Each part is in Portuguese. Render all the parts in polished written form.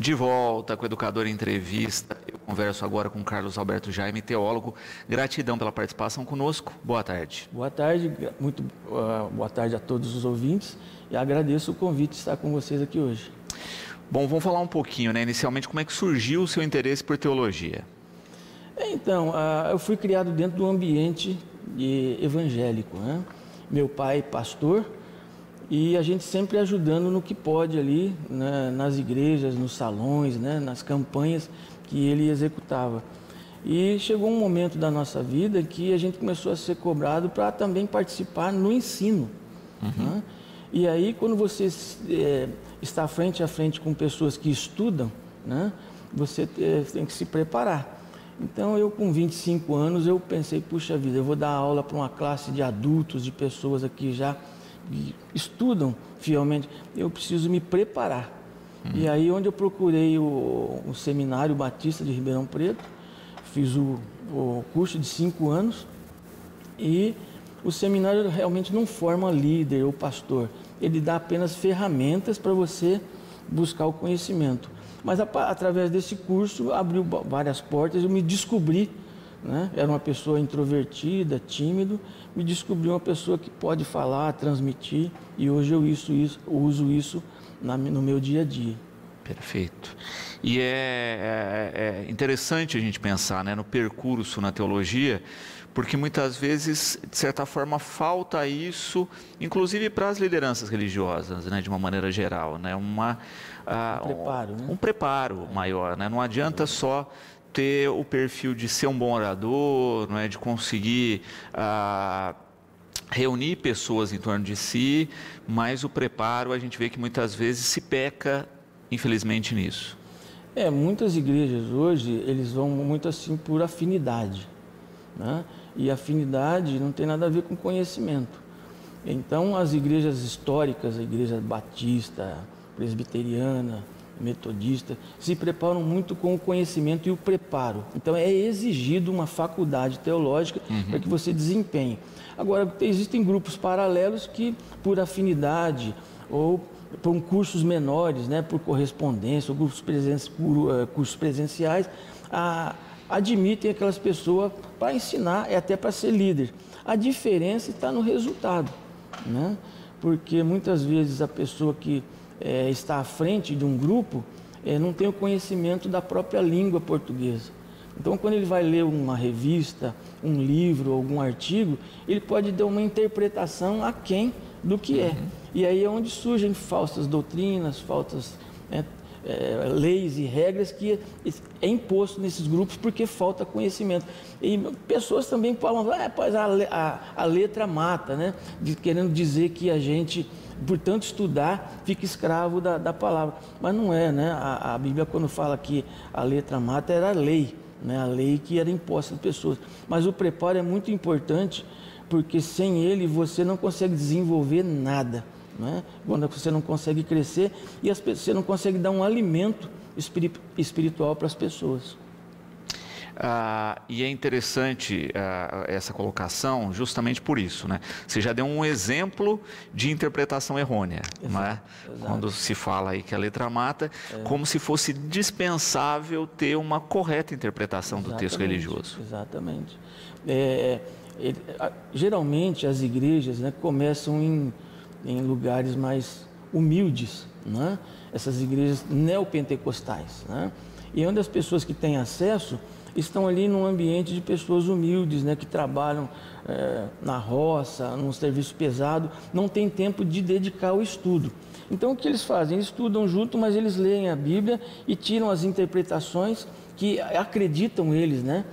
De volta com o Educador em Entrevista. Eu converso agora com Carlos Alberto Jaime, teólogo. Gratidão pela participação conosco. Boa tarde. Boa tarde, muito boa tarde a todos os ouvintes e agradeço o convite de estar com vocês aqui hoje. Bom, vamos falar um pouquinho, né? Inicialmente, como é que surgiu o seu interesse por teologia? Então, eu fui criado dentro do ambiente evangélico, né? Meu pai pastor e a gente sempre ajudando no que pode ali, né? Nas igrejas, nos salões, né? Nas campanhas que ele executava. E chegou um momento da nossa vida que a gente começou a ser cobrado para também participar no ensino. Né? E aí, quando você está frente a frente com pessoas que estudam, né? Você tem que se preparar. Então, eu com 25 anos, eu pensei, puxa vida, eu vou dar aula para uma classe de adultos, de pessoas aqui já que estudam fielmente, eu preciso me preparar. E aí, onde eu procurei o Seminário Batista de Ribeirão Preto, fiz o curso de 5 anos e o seminário realmente não forma líder ou pastor, ele dá apenas ferramentas para você buscar o conhecimento. Mas através desse curso abriu várias portas, eu me descobri, né? Era uma pessoa introvertida, tímido, me descobri uma pessoa que pode falar, transmitir e hoje eu uso isso no meu dia a dia. Perfeito. E é interessante a gente pensar, né, no percurso na teologia, porque muitas vezes, de certa forma, falta isso, inclusive para as lideranças religiosas, né, de uma maneira geral, né, um preparo maior, né? Não adianta só ter o perfil de ser um bom orador, não é, de conseguir reunir pessoas em torno de si, mas o preparo a gente vê que muitas vezes se peca, infelizmente, nisso. Muitas igrejas hoje, eles vão muito assim por afinidade, né? E afinidade não tem nada a ver com conhecimento. Então, as igrejas históricas, a igreja batista, presbiteriana, metodista, se preparam muito com o conhecimento e o preparo. Então, é exigido uma faculdade teológica para que você desempenhe. Agora, existem grupos paralelos que, por afinidade ou por cursos menores, né, por correspondência, ou cursos presenciais, admitem aquelas pessoas para ensinar e até para ser líder. A diferença está no resultado, né? Porque muitas vezes a pessoa que está à frente de um grupo não tem o conhecimento da própria língua portuguesa. Então, quando ele vai ler uma revista, um livro, algum artigo, ele pode dar uma interpretação aquém do que é. E aí é onde surgem falsas doutrinas, falsas leis e regras que é imposto nesses grupos porque falta conhecimento. E pessoas também falam, pois a letra mata, né? Querendo dizer que a gente, por tanto estudar, fica escravo da palavra. Mas não é, né? A Bíblia, quando fala que a letra mata, era a lei, né? A lei que era imposta às pessoas. Mas o preparo é muito importante, porque sem ele você não consegue desenvolver nada, né? Quando você não consegue crescer e você não consegue dar um alimento espiritual para as pessoas. E é interessante essa colocação justamente por isso, né? Você já deu um exemplo de interpretação errônea, né? Quando se fala aí que a letra mata, como se fosse dispensável ter uma correta interpretação do texto religioso. Exatamente. Geralmente as igrejas, né, começam em lugares mais humildes, né? Essas igrejas neopentecostais, né? E onde as pessoas que têm acesso estão ali num ambiente de pessoas humildes, né, que trabalham na roça, num serviço pesado, não tem tempo de dedicar ao estudo. Então o que eles fazem? Eles estudam junto, mas eles leem a Bíblia e tiram as interpretações que acreditam eles, né,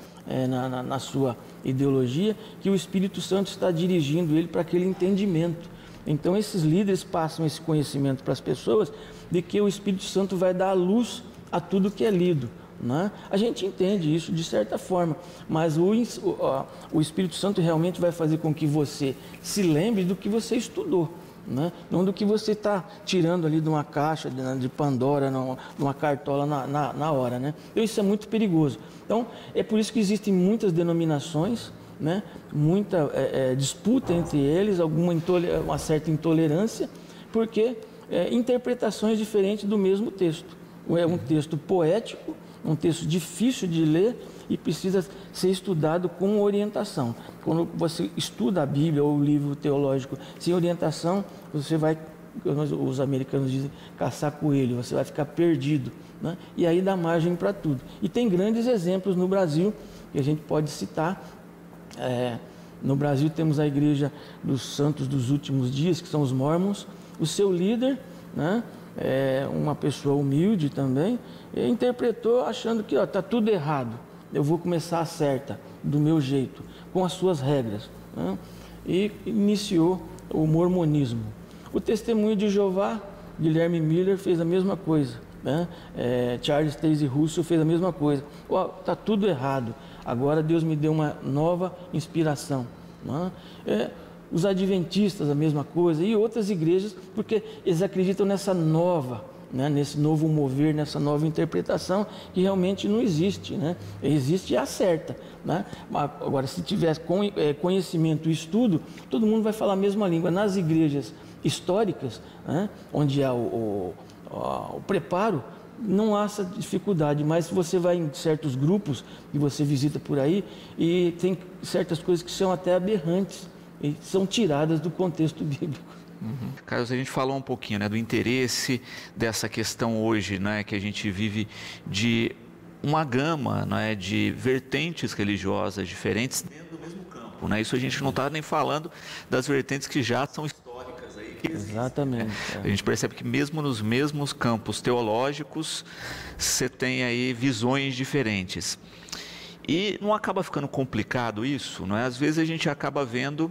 na sua ideologia, que o Espírito Santo está dirigindo ele para aquele entendimento. Então esses líderes passam esse conhecimento para as pessoas de que o Espírito Santo vai dar a luz a tudo que é lido, né? A gente entende isso de certa forma, mas o Espírito Santo realmente vai fazer com que você se lembre do que você estudou, né? Não do que você está tirando ali de uma caixa de Pandora, de uma cartola na hora, né? Então isso é muito perigoso. Então é por isso que existem muitas denominações, né? Muita disputa entre eles, uma certa intolerância, porque interpretações diferentes do mesmo texto. é um texto poético, um texto difícil de ler e precisa ser estudado com orientação. Quando você estuda a Bíblia ou o livro teológico sem orientação, você vai, os americanos dizem, caçar coelho, você vai ficar perdido, né? E aí dá margem para tudo. E tem grandes exemplos no Brasil que a gente pode citar. No Brasil temos a Igreja dos Santos dos Últimos Dias, que são os Mormons. O seu líder, né, uma pessoa humilde também, interpretou achando que está tudo errado, eu vou começar a certa, do meu jeito, com as suas regras, né? E iniciou o mormonismo. O Testemunho de Jeová, Guilherme Miller fez a mesma coisa, né? Charles Taze Russell fez a mesma coisa. Está tudo errado, agora Deus me deu uma nova inspiração, né? Os adventistas a mesma coisa e outras igrejas, porque eles acreditam nessa nova, né, nesse novo mover, nessa nova interpretação que realmente não existe, né? Existe e acerta, né? Agora, se tiver conhecimento e estudo, todo mundo vai falar a mesma língua. Nas igrejas históricas, né, onde há o preparo, não há essa dificuldade, mas se você vai em certos grupos que você visita por aí, e tem certas coisas que são até aberrantes e são tiradas do contexto bíblico. Carlos, a gente falou um pouquinho, né, do interesse dessa questão hoje, né, que a gente vive de uma gama, né, de vertentes religiosas diferentes dentro do mesmo campo, né? Isso a gente não está nem falando das vertentes que já são históricas aí, que existem, exatamente, né? A gente percebe que mesmo nos mesmos campos teológicos você tem aí visões diferentes e não acaba ficando complicado isso, não é? Às vezes a gente acaba vendo.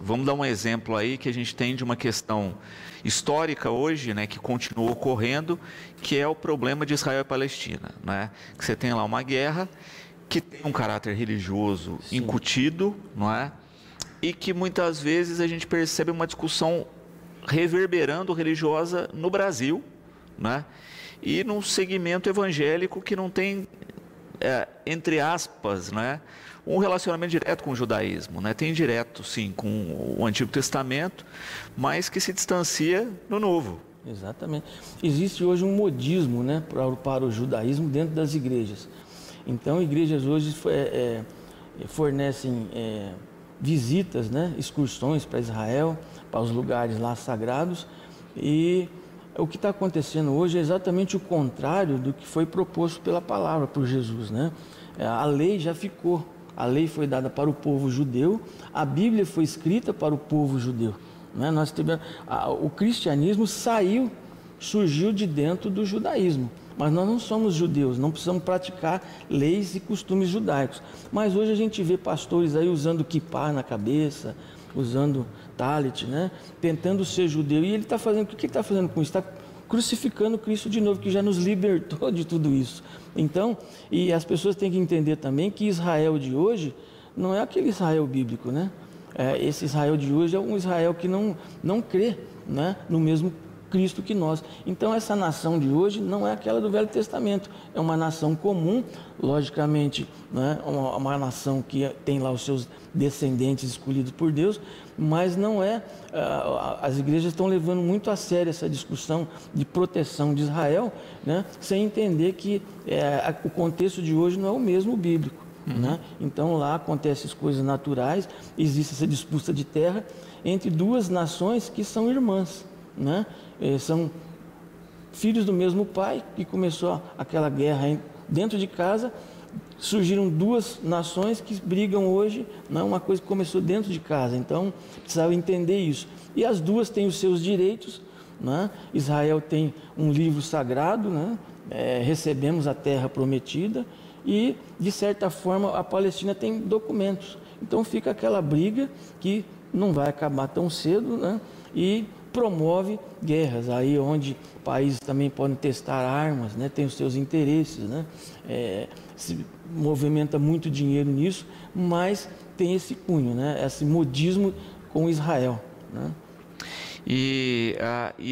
Vamos dar um exemplo aí que a gente tem de uma questão histórica hoje, né, que continua ocorrendo, que é o problema de Israel e Palestina, né? Que você tem lá uma guerra que tem um caráter religioso Sim. incutido, não é? E que muitas vezes a gente percebe uma discussão reverberando religiosa no Brasil, né? E num segmento evangélico que não tem, entre aspas, né, um relacionamento direto com o judaísmo, né? Tem direto, sim, com o Antigo Testamento, mas que se distancia no Novo. Exatamente. Existe hoje um modismo, né, para o judaísmo dentro das igrejas. Então, igrejas hoje fornecem visitas, né, excursões para Israel, para os lugares lá sagrados, e o que está acontecendo hoje é exatamente o contrário do que foi proposto pela palavra por Jesus, né? A lei já ficou. A lei foi dada para o povo judeu, a Bíblia foi escrita para o povo judeu, né? O cristianismo surgiu de dentro do judaísmo, mas nós não somos judeus, não precisamos praticar leis e costumes judaicos. Mas hoje a gente vê pastores aí usando kippah na cabeça, usando talit, né? Tentando ser judeu, e ele está fazendo, o que ele está fazendo com isso? Está crucificando Cristo de novo, que já nos libertou de tudo isso. Então, e as pessoas têm que entender também que Israel de hoje não é aquele Israel bíblico, né? Esse Israel de hoje é um Israel que não crê, né, no mesmo Cristo que nós. Então, essa nação de hoje não é aquela do Velho Testamento, é uma nação comum, logicamente, né, uma nação que tem lá os seus descendentes escolhidos por Deus, mas não é. As igrejas estão levando muito a sério essa discussão de proteção de Israel, né, sem entender que o contexto de hoje não é o mesmo bíblico. Né? Então lá acontecem as coisas naturais, existe essa disputa de terra entre duas nações que são irmãs, né? São filhos do mesmo pai, que começou aquela guerra dentro de casa, surgiram duas nações que brigam hoje, não é uma coisa que começou dentro de casa. Então precisava entender isso, e as duas têm os seus direitos, né? Israel tem um livro sagrado, né? Recebemos a terra prometida, e de certa forma a Palestina tem documentos. Então fica aquela briga que não vai acabar tão cedo, né? E promove guerras, aí onde países também podem testar armas, né? Tem os seus interesses, né? Se movimenta muito dinheiro nisso, mas tem esse cunho, né? Esse modismo com Israel, né? E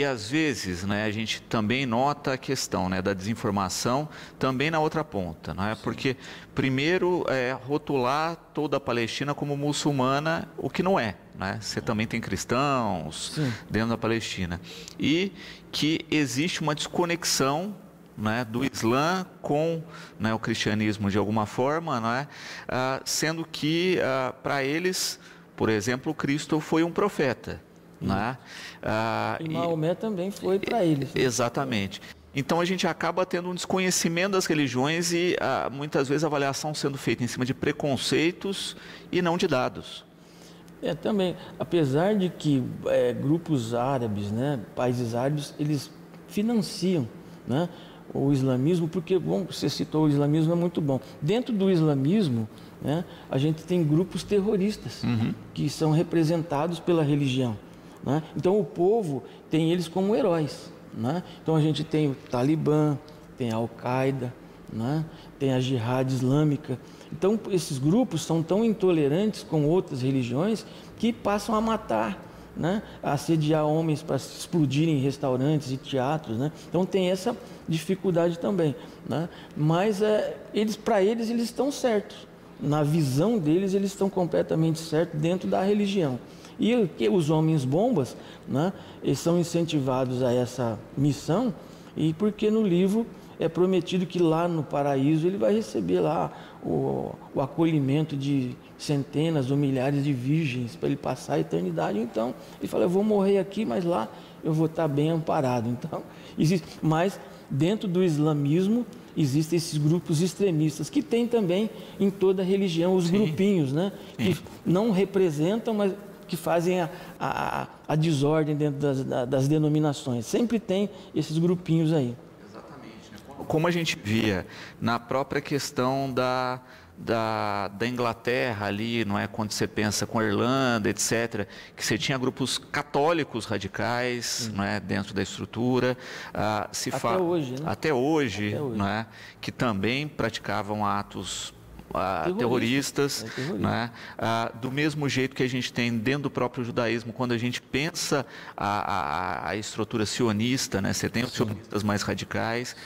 às vezes, né, a gente também nota a questão, né, da desinformação também na outra ponta, não é? Porque primeiro rotular toda a Palestina como muçulmana, o que não é, né? Você também tem cristãos, sim, dentro da Palestina, e que existe uma desconexão né, do Islã com, né, o cristianismo de alguma forma, né, sendo que para eles, por exemplo, Cristo foi um profeta. Né? E Maomé também foi para eles. Né? Exatamente. Então a gente acaba tendo um desconhecimento das religiões e muitas vezes a avaliação sendo feita em cima de preconceitos e não de dados. Também, apesar de que grupos árabes, né, países árabes, eles financiam, né, o islamismo, porque, bom, você citou o islamismo, é muito bom. Dentro do islamismo, né, a gente tem grupos terroristas que são representados pela religião. Né? Então o povo tem eles como heróis. Né? Então a gente tem o Talibã, tem a Al-Qaeda, né? Tem a Jihad Islâmica. Então esses grupos são tão intolerantes com outras religiões que passam a matar, né? A assediar homens para explodirem restaurantes e teatros. Né? Então tem essa dificuldade também. Né? Mas para eles estão certos. Na visão deles, eles estão completamente certos dentro da religião. E os homens bombas, né, eles são incentivados a essa missão, e porque no livro é prometido que lá no paraíso ele vai receber lá o acolhimento de centenas ou milhares de virgens para ele passar a eternidade. Então ele fala, eu vou morrer aqui, mas lá eu vou estar bem amparado. Então existe, mas dentro do islamismo existem esses grupos extremistas que tem também em toda religião os grupinhos, né, que não representam, mas que fazem a desordem dentro das denominações. Sempre tem esses grupinhos aí. Exatamente. Como a gente via na própria questão da Inglaterra ali, não é, quando você pensa com a Irlanda, etc., que você tinha grupos católicos radicais, não é, dentro da estrutura, hoje, né? Até hoje, não é, que também praticavam atos terroristas, né? Do mesmo jeito que a gente tem dentro do próprio judaísmo, quando a gente pensa a estrutura sionista, né? Você tem os sionistas mais radicais,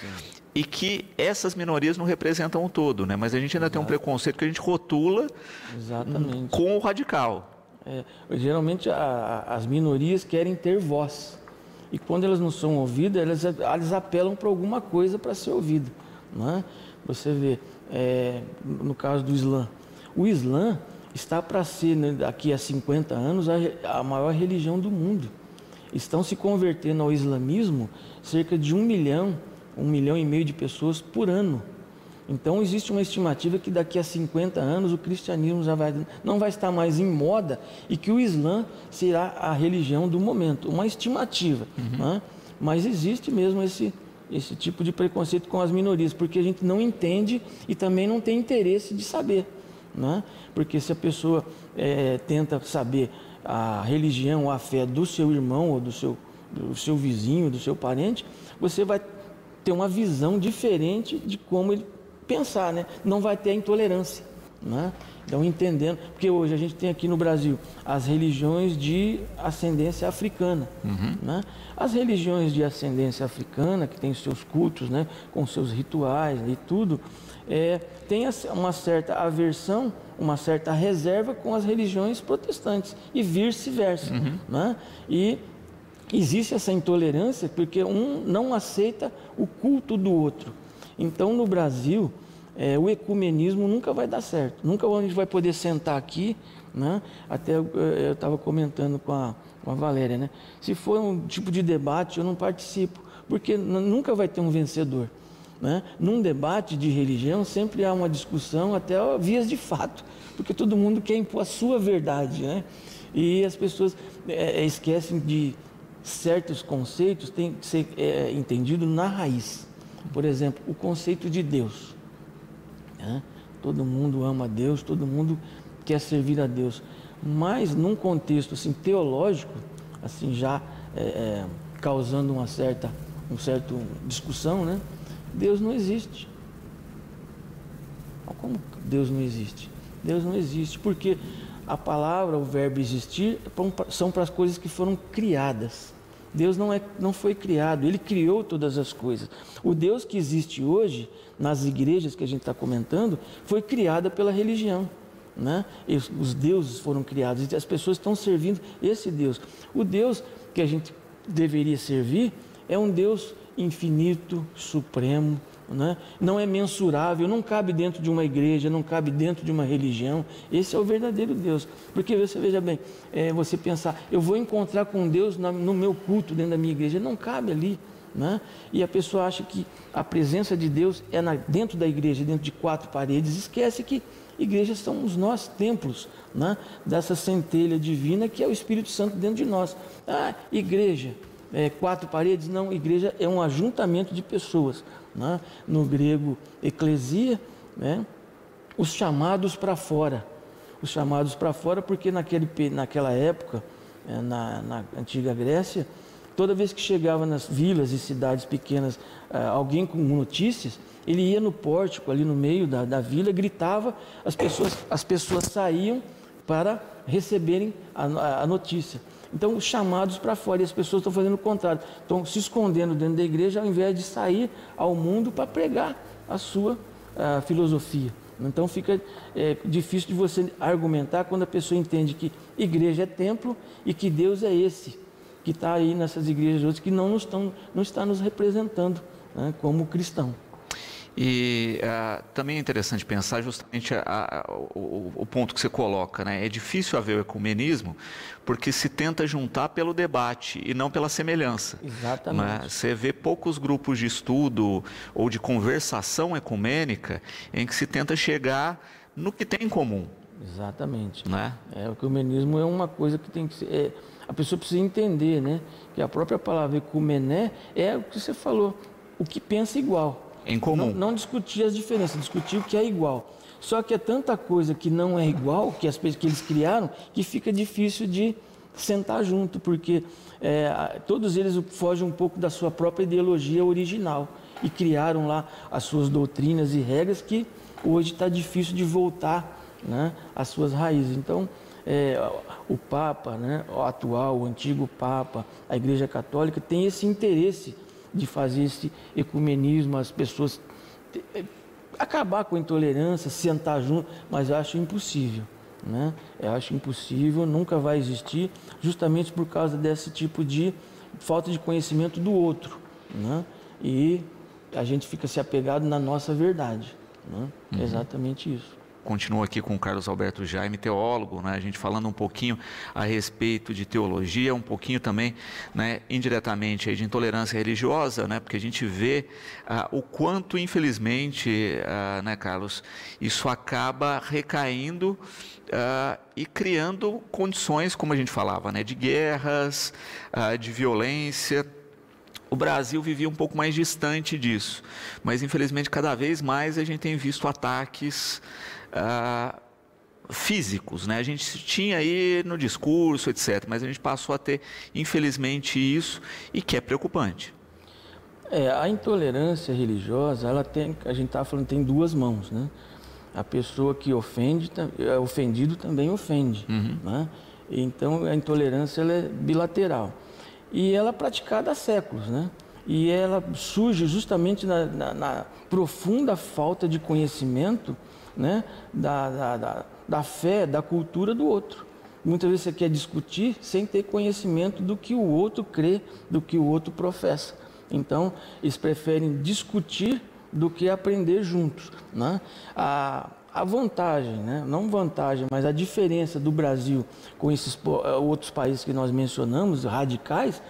e que essas minorias não representam o todo, né? Mas a gente ainda tem um preconceito que a gente rotula com o radical. Geralmente as minorias querem ter voz, e quando elas não são ouvidas, elas apelam para alguma coisa para ser ouvida, né? Você vê, no caso do Islã, o Islã está para ser, né, daqui a 50 anos, a maior religião do mundo. Estão se convertendo ao islamismo cerca de 1 milhão e meio de pessoas por ano. Então existe uma estimativa que daqui a 50 anos o cristianismo não vai estar mais em moda e que o Islã será a religião do momento. Uma estimativa, né? Mas existe mesmo esse tipo de preconceito com as minorias, porque a gente não entende e também não tem interesse de saber, né? Porque se a pessoa tenta saber a religião ou a fé do seu irmão ou do seu vizinho, do seu parente, você vai ter uma visão diferente de como ele pensar, né? Não vai ter a intolerância, né? Então, entendendo, porque hoje a gente tem aqui no Brasil as religiões de ascendência africana, né? As religiões de ascendência africana, que tem os seus cultos, né, com seus rituais e tudo, tem uma certa aversão, uma certa reserva com as religiões protestantes e vice-versa, né? E existe essa intolerância porque um não aceita o culto do outro. Então, no Brasil, o ecumenismo nunca vai dar certo. Nunca a gente vai poder sentar aqui, né? Até eu estava comentando com a Valéria, né? Se for um tipo de debate, eu não participo, porque nunca vai ter um vencedor, né? Num debate de religião, sempre há uma discussão, até vias de fato, porque todo mundo quer impor a sua verdade, né? E as pessoas esquecem de certos conceitos, tem que ser entendido na raiz. Por exemplo, o conceito de Deus. Todo mundo ama a Deus, todo mundo quer servir a Deus, mas num contexto assim teológico, assim já causando uma certa discussão, né? Deus não existe. Como Deus não existe? Deus não existe porque a palavra, o verbo existir, são para as coisas que foram criadas. Deus não foi criado, Ele criou todas as coisas. O Deus que existe hoje, nas igrejas que a gente está comentando, foi criada pela religião, né? Os deuses foram criados e as pessoas estão servindo esse Deus. O Deus que a gente deveria servir é um Deus infinito, supremo, né? Não é mensurável, não cabe dentro de uma igreja, não cabe dentro de uma religião. Esse é o verdadeiro Deus. Porque você veja bem, você pensar, eu vou encontrar com Deus no meu culto dentro da minha igreja, não cabe ali, né? E a pessoa acha que a presença de Deus é dentro da igreja, dentro de 4 paredes, esquece que igrejas somos nós, templos, né? Dessa centelha divina que é o Espírito Santo dentro de nós. Igreja, 4 paredes? Não, igreja é um ajuntamento de pessoas, né? No grego, eclesia, né? Os chamados para fora. Os chamados para fora porque naquela época, na antiga Grécia, toda vez que chegava nas vilas e cidades pequenas alguém com notícias, ele ia no pórtico ali no meio da vila, gritava, as pessoas saíam para receberem a notícia. Então, os chamados para fora, e as pessoas estão fazendo o contrário, estão se escondendo dentro da igreja ao invés de sair ao mundo para pregar a sua filosofia. Então fica difícil de você argumentar quando a pessoa entende que igreja é templo e que Deus é esse que está aí nessas igrejas outras que não está nos representando, né, como cristão. E também é interessante pensar justamente o ponto que você coloca, né? É difícil haver o ecumenismo porque se tenta juntar pelo debate e não pela semelhança. Exatamente. Né? Você vê poucos grupos de estudo ou de conversação ecumênica em que se tenta chegar no que tem em comum. Exatamente. Né? O ecumenismo é uma coisa que tem que ser... a pessoa precisa entender, né? Que a própria palavra ecumené é o que você falou, o que pensa igual. Em comum. Não discutir as diferenças, discutir o que é igual. Só que é tanta coisa que não é igual, que eles criaram, que fica difícil de sentar junto, porque todos eles fogem um pouco da sua própria ideologia original e criaram lá as suas doutrinas e regras que hoje está difícil de voltar, né, às suas raízes. Então, o Papa, né, o atual, o antigo Papa, a Igreja Católica tem esse interesse de fazer esse ecumenismo, as pessoas acabar com a intolerância, sentar junto, mas eu acho impossível, né? Eu acho impossível, nunca vai existir, justamente por causa desse tipo de falta de conhecimento do outro, né? E a gente fica se apegado na nossa verdade, né? É exatamente isso. Continuo aqui com o Carlos Alberto Jaime, teólogo, né? A gente falando um pouquinho a respeito de teologia, um pouquinho também, né, indiretamente aí, de intolerância religiosa, né? Porque a gente vê o quanto, infelizmente, né, Carlos, isso acaba recaindo e criando condições, como a gente falava, né, de guerras, de violência. O Brasil vivia um pouco mais distante disso, mas infelizmente cada vez mais a gente tem visto ataques físicos, né? A gente tinha aí no discurso, etc., mas a gente passou a ter, infelizmente, isso, e que é preocupante. A intolerância religiosa, ela tem, a gente está falando, tem 2 mãos, né? A pessoa que ofendido também ofende, né? Então a intolerância ela é bilateral e ela é praticada há séculos, né? E ela surge justamente na profunda falta de conhecimento, né, da fé, da cultura do outro. Muitas vezes você quer discutir sem ter conhecimento do que o outro crê, do que o outro professa. Então, eles preferem discutir do que aprender juntos, né? A vantagem, né? Não vantagem, mas a diferença do Brasil com esses outros países que nós mencionamos, radicais,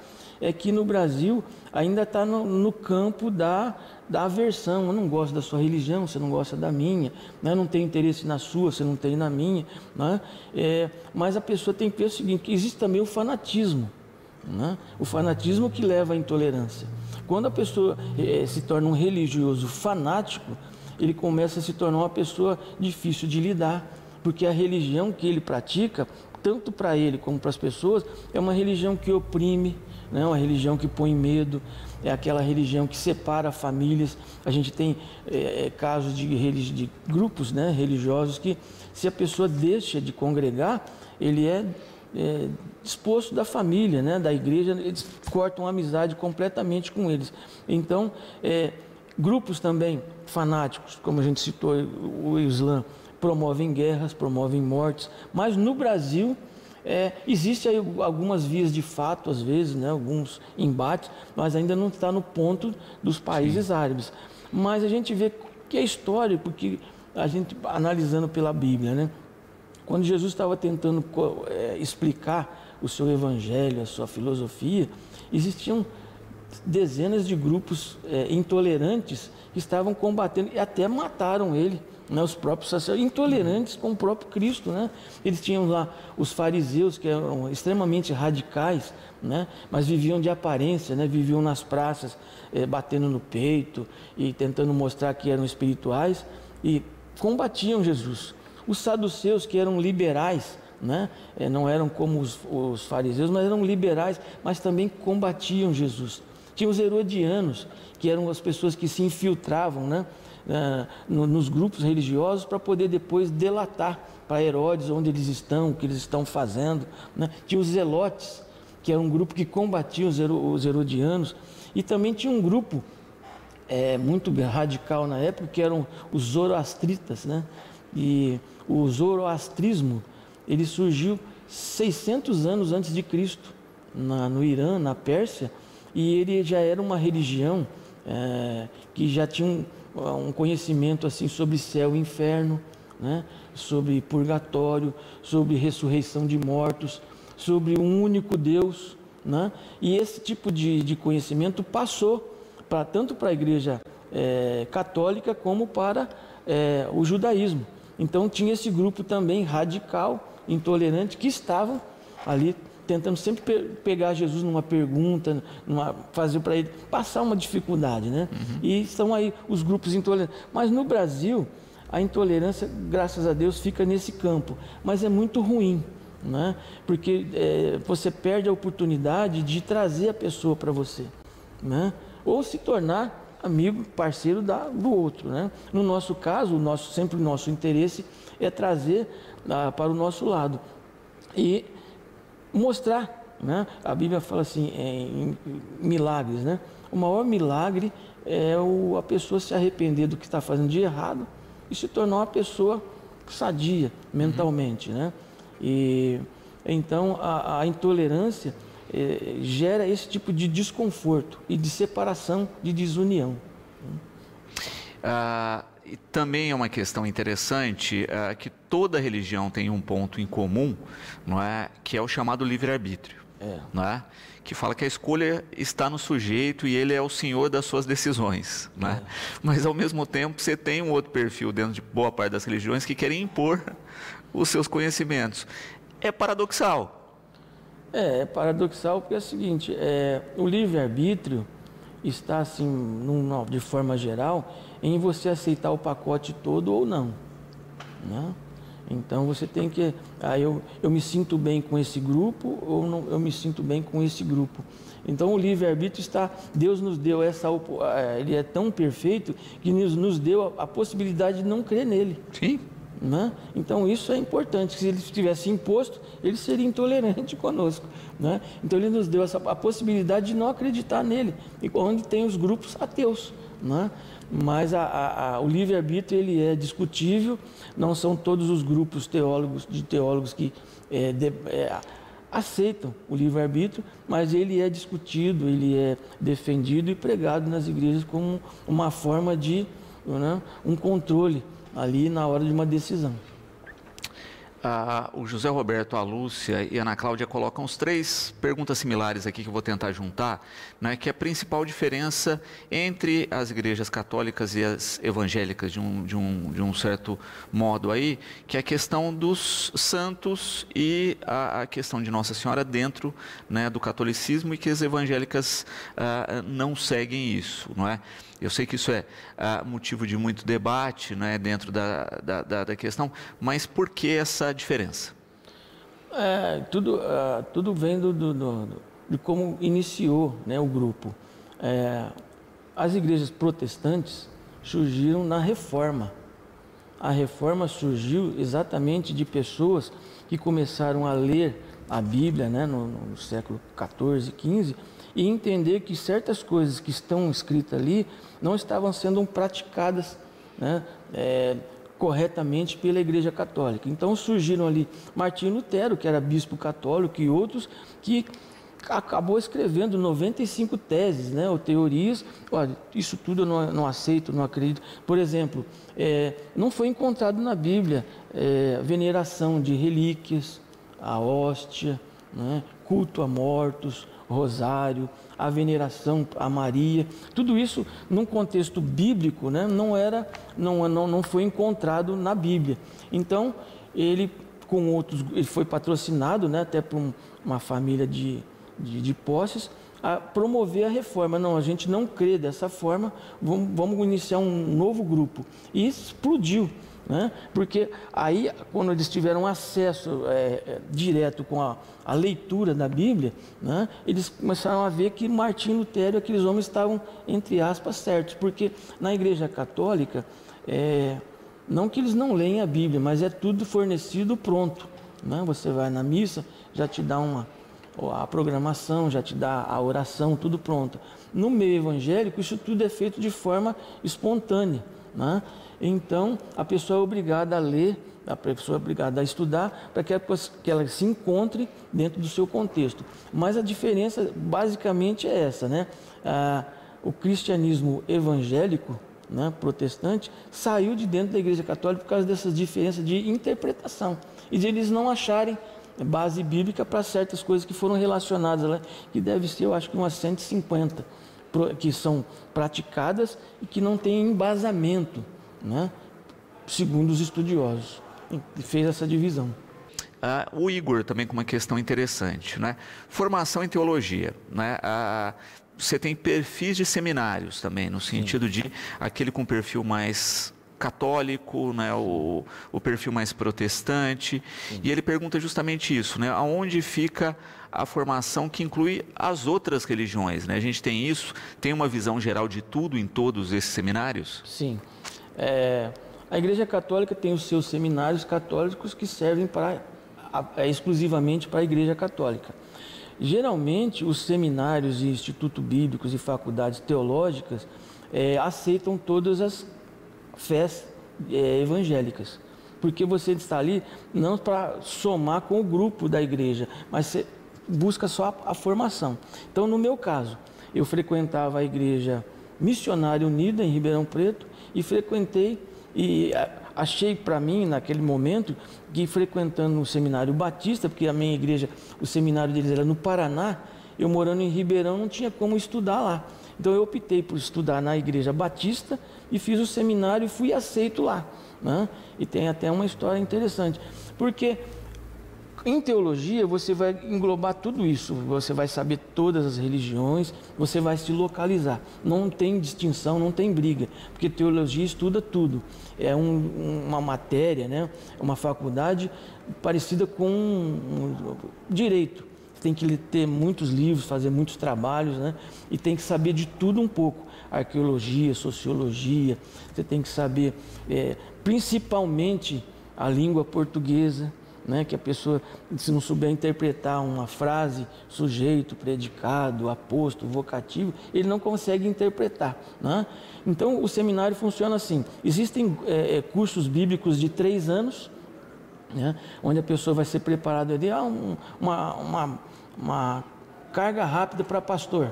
é que no Brasil ainda está no campo da aversão. Eu não gosto da sua religião, você não gosta da minha, né? Eu não tenho interesse na sua, você não tem na minha, né? Mas a pessoa tem que ver o seguinte, que existe também o fanatismo, né? O fanatismo que leva à intolerância. Quando a pessoa se torna um religioso fanático, ele começa a se tornar uma pessoa difícil de lidar, porque a religião que ele pratica, tanto para ele como para as pessoas, é uma religião que oprime, né? Uma religião que põe medo, é aquela religião que separa famílias. A gente tem casos de grupos, né, religiosos que, se a pessoa deixa de congregar, ele é disposto da família, né, da igreja, eles cortam a amizade completamente com eles. Então, grupos também fanáticos, como a gente citou, o Islã, promovem guerras, promovem mortes, mas no Brasil Existe aí algumas vias de fato, às vezes, né, alguns embates, mas ainda não está no ponto dos países árabes. Mas a gente vê que é história, porque a gente, analisando pela Bíblia, né, quando Jesus estava tentando explicar o seu evangelho, a sua filosofia, existiam dezenas de grupos intolerantes que estavam combatendo e até mataram ele, né, os próprios sacerdotes, intolerantes com o próprio Cristo, né? Eles tinham lá os fariseus, que eram extremamente radicais, né, mas viviam de aparência, né, viviam nas praças, batendo no peito e tentando mostrar que eram espirituais e combatiam Jesus. Os saduceus, que eram liberais, né, não eram como os fariseus, mas eram liberais, mas também combatiam Jesus. Tinha os herodianos, que eram as pessoas que se infiltravam, né, nos grupos religiosos para poder depois delatar para Herodes onde eles estão, o que eles estão fazendo, né? Tinha os zelotes, que era um grupo que combatia os herodianos, e também tinha um grupo muito radical na época, que eram os zoroastritas, né? E o zoroastrismo, ele surgiu 600 anos antes de Cristo, no Irã, na Pérsia, e ele já era uma religião que já tinha um conhecimento assim sobre céu e inferno, né? Sobre purgatório, sobre ressurreição de mortos, sobre um único Deus, né? E esse tipo de conhecimento passou tanto para a igreja católica como para o judaísmo. Então tinha esse grupo também radical, intolerante, que estavam ali tentando sempre pegar Jesus numa pergunta, fazer para ele passar uma dificuldade, né? E estão aí os grupos intolerantes. Mas no Brasil, a intolerância, graças a Deus, fica nesse campo. Mas é muito ruim, né? Porque você perde a oportunidade de trazer a pessoa para você, né? Ou se tornar amigo, parceiro do outro, né? No nosso caso, sempre o nosso interesse é trazer para o nosso lado e mostrar, né? A Bíblia fala assim em milagres, né? O maior milagre é a pessoa se arrepender do que está fazendo de errado e se tornar uma pessoa sadia mentalmente, né? E então a intolerância gera esse tipo de desconforto e de separação, de desunião. E também é uma questão interessante que toda religião tem um ponto em comum, não é? Que é o chamado livre-arbítrio, não é? Que fala que a escolha está no sujeito e ele é o senhor das suas decisões, não é? Mas ao mesmo tempo você tem um outro perfil dentro de boa parte das religiões que querem impor os seus conhecimentos. É paradoxal. É paradoxal porque é o seguinte, o livre-arbítrio está assim, de forma geral, em você aceitar o pacote todo ou não, né? Então você tem que, eu me sinto bem com esse grupo ou não, eu me sinto bem com esse grupo. Então o livre-arbítrio Deus nos deu ele é tão perfeito que nos deu a possibilidade de não crer nele. Sim. Né? Então isso é importante, se ele estivesse imposto, ele seria intolerante conosco, né? Então ele nos deu a possibilidade de não acreditar nele, onde tem os grupos ateus, né? Mas o livre-arbítrio ele é discutível, não são todos os grupos de teólogos que aceitam o livre-arbítrio, mas ele é discutido, ele é defendido e pregado nas igrejas como uma forma de, né, um controle ali na hora de uma decisão. O José Roberto, a Lúcia e a Ana Cláudia colocam 3 perguntas similares aqui que eu vou tentar juntar, né, que é a principal diferença entre as igrejas católicas e as evangélicas, de um certo modo aí, que é a questão dos santos e a questão de Nossa Senhora dentro, né, do catolicismo, e que as evangélicas não seguem isso, não é? Eu sei que isso é motivo de muito debate, né, dentro da questão, mas por que essa diferença? Tudo vem de como iniciou, né, o grupo. As igrejas protestantes surgiram na Reforma. A Reforma surgiu exatamente de pessoas que começaram a ler a Bíblia, né, no século XIV, XV, e entender que certas coisas que estão escritas ali não estavam sendo praticadas, né, corretamente pela Igreja Católica. Então surgiram ali Martinho Lutero, que era bispo católico, e outros que acabou escrevendo 95 teses, né, ou teorias. Olha, isso tudo eu não aceito, não acredito. Por exemplo, não foi encontrado na Bíblia veneração de relíquias, a hóstia, né, culto a mortos, rosário, a veneração a Maria. Tudo isso, num contexto bíblico, né, não foi encontrado na Bíblia. Então, ele foi patrocinado, né, até por uma família de posses, a promover a reforma. Não, a gente não crê dessa forma, vamos iniciar um novo grupo. E explodiu, né? Porque aí, quando eles tiveram acesso direto com a leitura da Bíblia, né, eles começaram a ver que Martinho Lutero e aqueles homens estavam, entre aspas, certos. Porque na Igreja Católica, não que eles não leem a Bíblia, mas é tudo fornecido pronto, né? Você vai na missa, já te dá a programação, já te dá a oração, tudo pronto. No meio evangélico, isso tudo é feito de forma espontânea, né? Então, a pessoa é obrigada a ler, a pessoa é obrigada a estudar, para que ela se encontre dentro do seu contexto. Mas a diferença, basicamente, é essa, né? O cristianismo evangélico, né, protestante, saiu de dentro da Igreja Católica por causa dessas diferenças de interpretação e de eles não acharem base bíblica para certas coisas que foram relacionadas lá, que deve ser, eu acho que umas 150, que são praticadas e que não têm embasamento, né, segundo os estudiosos. E fez essa divisão. O Igor também com uma questão interessante, né? Formação em teologia, né? Você tem perfis de seminários também, no sentido de aquele com perfil mais católico, né, o perfil mais protestante. Sim. E ele pergunta justamente isso, né, aonde fica a formação que inclui as outras religiões, né? A gente tem isso, tem uma visão geral de tudo em todos esses seminários? Sim. A Igreja Católica tem os seus seminários católicos que servem exclusivamente para a Igreja Católica. Geralmente, os seminários e institutos bíblicos e faculdades teológicas aceitam todas as fés evangélicas, porque você está ali não para somar com o grupo da igreja, mas você busca só a formação. Então, no meu caso, eu frequentava a Igreja Missionária Unida em Ribeirão Preto e frequentei e achei para mim, naquele momento, que frequentando o Seminário Batista, porque a minha igreja, o seminário deles era no Paraná, eu morando em Ribeirão não tinha como estudar lá. Então eu optei por estudar na Igreja Batista e fiz o seminário e fui aceito lá, né? E tem até uma história interessante, porque em teologia você vai englobar tudo isso, você vai saber todas as religiões, você vai se localizar, não tem distinção, não tem briga, porque teologia estuda tudo, é uma matéria, né? Uma faculdade parecida com direito. Tem que ter muitos livros, fazer muitos trabalhos, né? E tem que saber de tudo um pouco. Arqueologia, sociologia, você tem que saber principalmente a língua portuguesa, né? Que a pessoa, se não souber interpretar uma frase, sujeito, predicado, aposto, vocativo, ele não consegue interpretar, né? Então, o seminário funciona assim. Existem cursos bíblicos de 3 anos, né? Onde a pessoa vai ser preparada ali, uma carga rápida para pastor,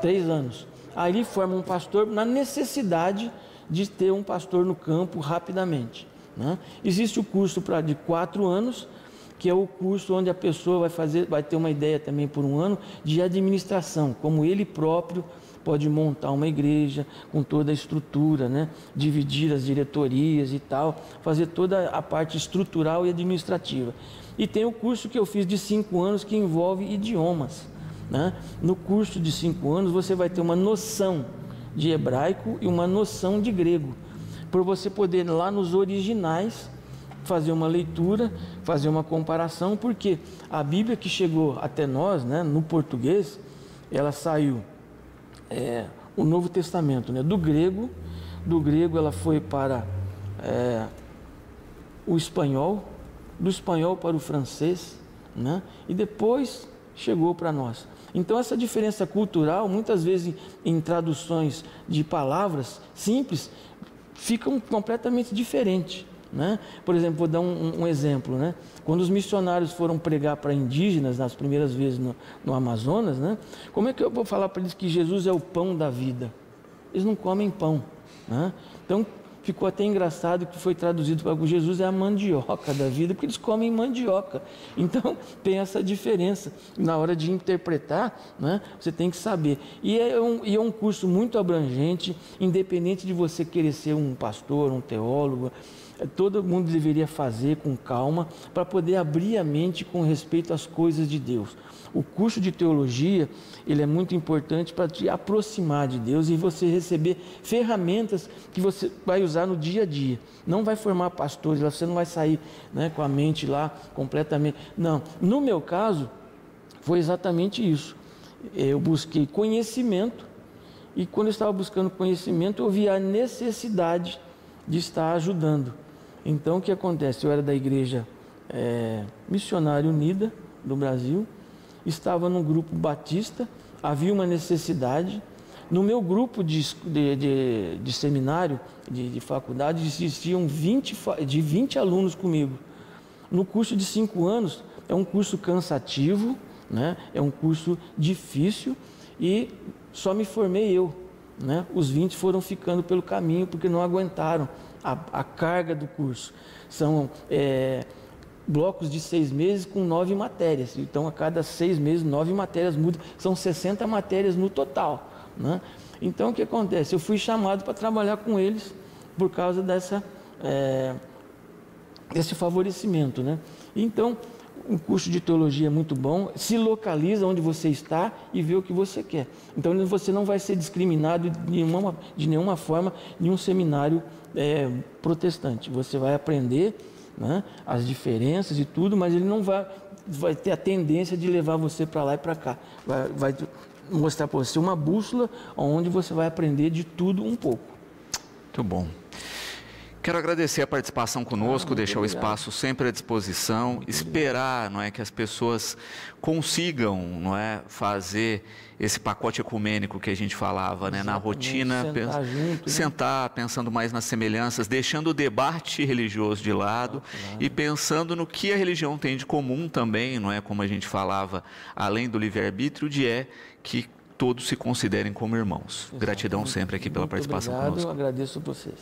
3 anos. Aí forma um pastor na necessidade de ter um pastor no campo rapidamente, né? Existe o curso de 4 anos, que é o curso onde a pessoa vai ter uma ideia também por 1 ano de administração, como ele próprio pode montar uma igreja com toda a estrutura, né? Dividir as diretorias e tal, fazer toda a parte estrutural e administrativa. E tem o curso que eu fiz de 5 anos que envolve idiomas, né? No curso de 5 anos você vai ter uma noção de hebraico e uma noção de grego, para você poder lá nos originais fazer uma leitura, fazer uma comparação, porque a Bíblia que chegou até nós, né, no português, ela saiu o Novo Testamento, né, do grego ela foi para o espanhol, do espanhol para o francês, né, e depois chegou para nós. Então essa diferença cultural, muitas vezes em traduções de palavras simples, ficam completamente diferentes, né? Por exemplo, vou dar um exemplo, né? Quando os missionários foram pregar para indígenas nas primeiras vezes no Amazonas, né? Como é que eu vou falar para eles que Jesus é o pão da vida? Eles não comem pão, né? Então ficou até engraçado que foi traduzido para Jesus é a mandioca da vida, porque eles comem mandioca. Então tem essa diferença. Na hora de interpretar, né, você tem que saber. E é um curso muito abrangente, independente de você querer ser um pastor, um teólogo. Todo mundo deveria fazer com calma para poder abrir a mente com respeito às coisas de Deus. O curso de teologia, ele é muito importante para te aproximar de Deus e você receber ferramentas que você vai usar no dia a dia. Não vai formar pastores, você não vai sair, né, com a mente lá completamente. Não, no meu caso, foi exatamente isso. Eu busquei conhecimento e quando eu estava buscando conhecimento, eu vi a necessidade de estar ajudando. Então, o que acontece? Eu era da Igreja Missionária Unida do Brasil, estava num grupo batista, havia uma necessidade. No meu grupo de seminário, de faculdade, existiam 20 alunos comigo. No curso de 5 anos, é um curso cansativo, né? É um curso difícil e só me formei eu, né? Os 20 foram ficando pelo caminho porque não aguentaram a carga do curso. São blocos de 6 meses com 9 matérias. Então, a cada 6 meses, 9 matérias mudam. São 60 matérias no total, né? Então, o que acontece? Eu fui chamado para trabalhar com eles por causa desse favorecimento, né? Então, um curso de teologia é muito bom, se localiza onde você está e vê o que você quer. Então, você não vai ser discriminado de nenhuma forma em um seminário protestante. Você vai aprender, né, as diferenças e tudo, mas ele não vai ter a tendência de levar você para lá e para cá. Vai mostrar para você uma bússola onde você vai aprender de tudo um pouco. Muito bom. Quero agradecer a participação conosco, deixar o espaço sempre à disposição, esperar, não é, que as pessoas consigam, não é, fazer esse pacote ecumênico que a gente falava, né, na rotina, sentar pensando mais nas semelhanças, deixando o debate religioso de lado e pensando no que a religião tem de comum também, não é, como a gente falava, além do livre-arbítrio, que todos se considerem como irmãos. Exatamente. Gratidão sempre aqui pela participação conosco. Eu agradeço a vocês.